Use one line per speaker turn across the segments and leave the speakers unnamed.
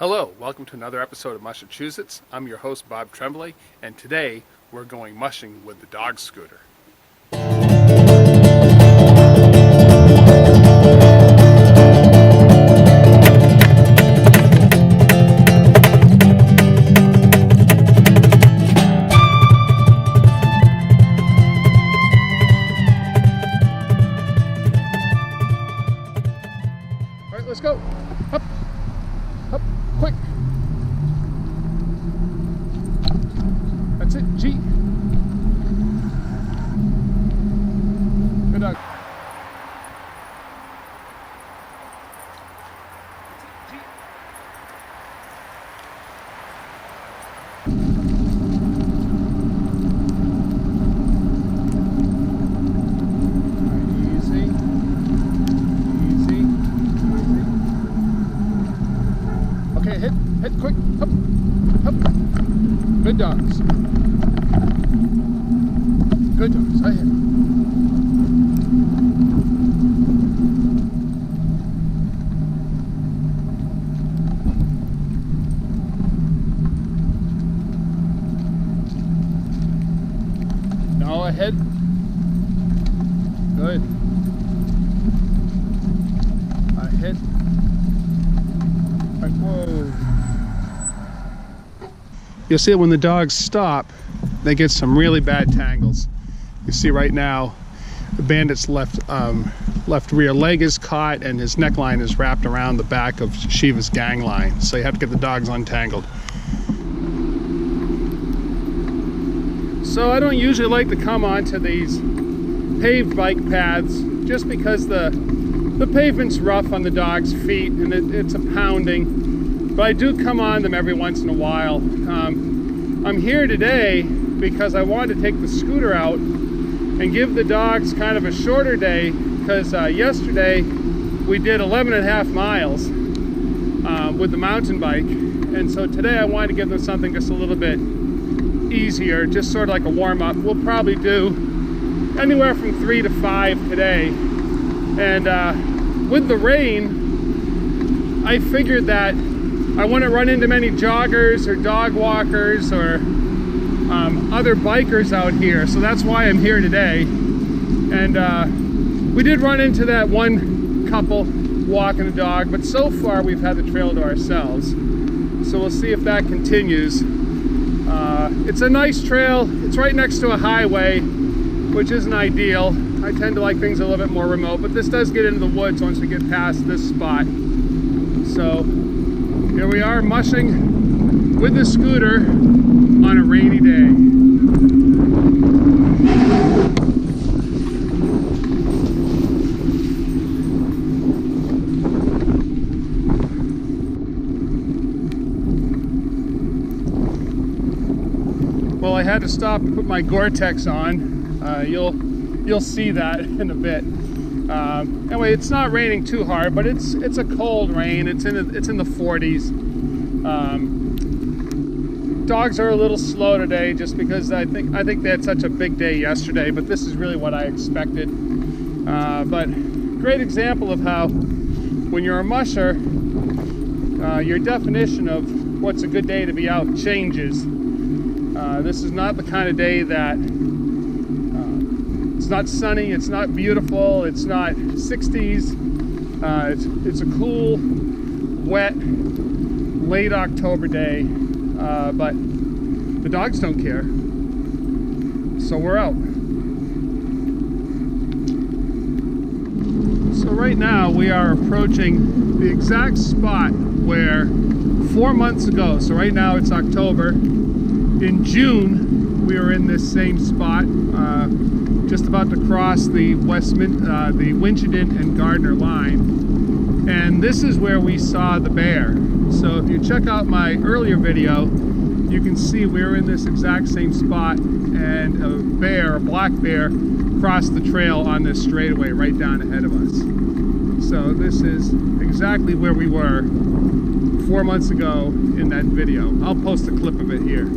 Hello, welcome to another episode of Mush-achusetts. I'm your host, Bob Tremblay, and today we're going mushing with the dog scooter. All right, let's go. Up. Up, quick. That's it, G. Good dog. That's it, G. Easy. Easy. Okay, hit quick, up, up. Good dogs. Good dogs, I hit. Now ahead. Good. Ahead. Whoa. You'll see that when the dogs stop, they get some really bad tangles. You see right now, the bandit's left rear leg is caught and his neckline is wrapped around the back of Shiva's gang line. So you have to get the dogs untangled. So I don't usually like to come onto these paved bike paths just because the pavement's rough on the dog's feet and it's a pounding, but I do come on them every once in a while. I'm here today because I wanted to take the scooter out and give the dogs kind of a shorter day because yesterday we did 11.5 miles with the mountain bike, and so today I wanted to give them something just a little bit easier, just sort of like a warm-up. We'll probably do anywhere from 3 to 5 today. And with the rain, I figured that I wouldn't run into many joggers or dog walkers or other bikers out here, so that's why I'm here today. And we did run into that one couple walking a dog, but so far we've had the trail to ourselves. So we'll see if that continues. It's a nice trail. It's right next to a highway, which isn't ideal. I tend to like things a little bit more remote, but this does get into the woods once we get past this spot. So here we are mushing with the scooter on a rainy day. Well, I had to stop and put my Gore-Tex on. You'll see that in a bit. Anyway, it's not raining too hard, but it's a cold rain. It's in the 40s. Dogs are a little slow today just because I think they had such a big day yesterday, but this is really what I expected. But great example of how when you're a musher, your definition of what's a good day to be out changes. This is not the kind of day that it's not sunny, it's not beautiful, it's not 60s. It's a cool, wet, late October day, but the dogs don't care, so we're out. So right now we are approaching the exact spot where 4 months ago, so right now it's October, in June we were in this same spot, just about to cross the Winchendon and Gardner line, and this is where we saw the bear. So if you check out my earlier video, you can see we were in this exact same spot, and a black bear, crossed the trail on this straightaway right down ahead of us. So this is exactly where we were 4 months ago in that video. I'll post a clip of it here.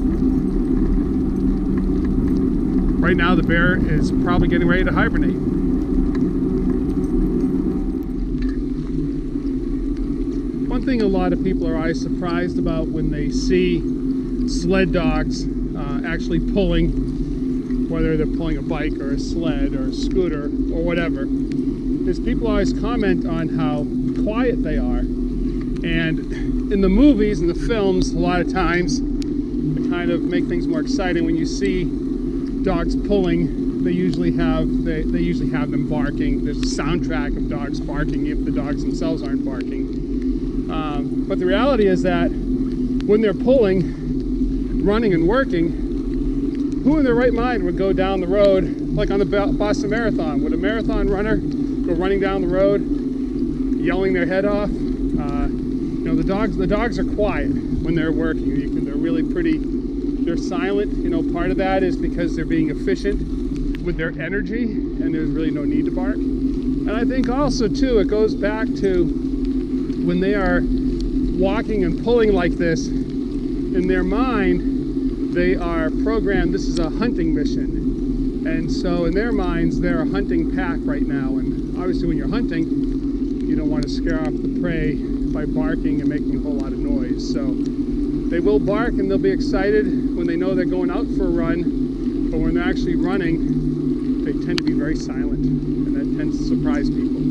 Right now the bear is probably getting ready to hibernate. thing a lot of people are always surprised about when they see sled dogs actually pulling, whether they're pulling a bike or a sled or a scooter or whatever, is people always comment on how quiet they are. And in the movies and the films, a lot of times, to kind of make things more exciting, when you see dogs pulling, they usually have them barking. There's a soundtrack of dogs barking if the dogs themselves aren't barking. But the reality is that when they're pulling, running and working, who in their right mind would go down the road, like on the Boston Marathon? Would a marathon runner go running down the road, yelling their head off? You know, the dogs are quiet when they're working. They're really pretty, they're silent. You know, part of that is because they're being efficient with their energy and there's really no need to bark. And I think also too, it goes back to when they are walking and pulling like this, in their mind, they are programmed, this is a hunting mission. And so in their minds, they're a hunting pack right now. And obviously when you're hunting, you don't want to scare off the prey by barking and making a whole lot of noise. So they will bark and they'll be excited when they know they're going out for a run. But when they're actually running, they tend to be very silent. And that tends to surprise people.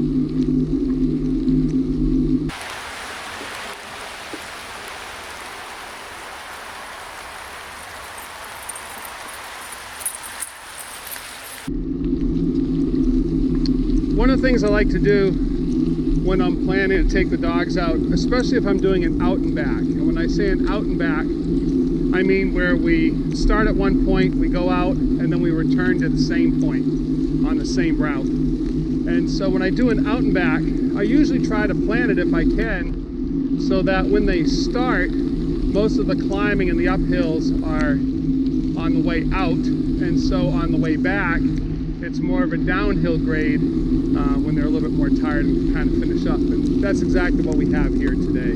One of the things I like to do when I'm planning to take the dogs out, especially if I'm doing an out and back, and when I say an out and back, I mean where we start at one point, we go out, and then we return to the same point on the same route. And so when I do an out and back, I usually try to plan it if I can, so that when they start, most of the climbing and the uphills are on the way out, and so on the way back, it's more of a downhill grade when they're a little bit more tired and kind of finish up. And that's exactly what we have here today.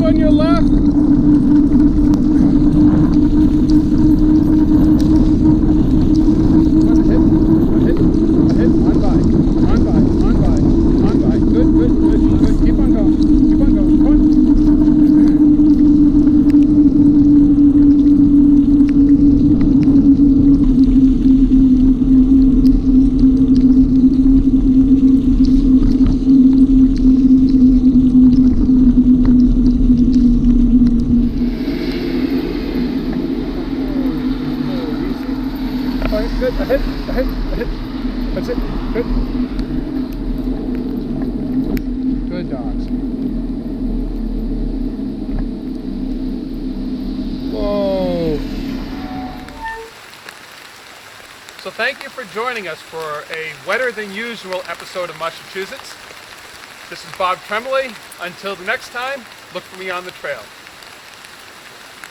On your left. On by. Good. Keep on going. Come on. Good, ahead. That's it, good. Good dogs. Whoa. So thank you for joining us for a wetter than usual episode of Mush-achusetts. This is Bob Tremblay. Until the next time, look for me on the trail.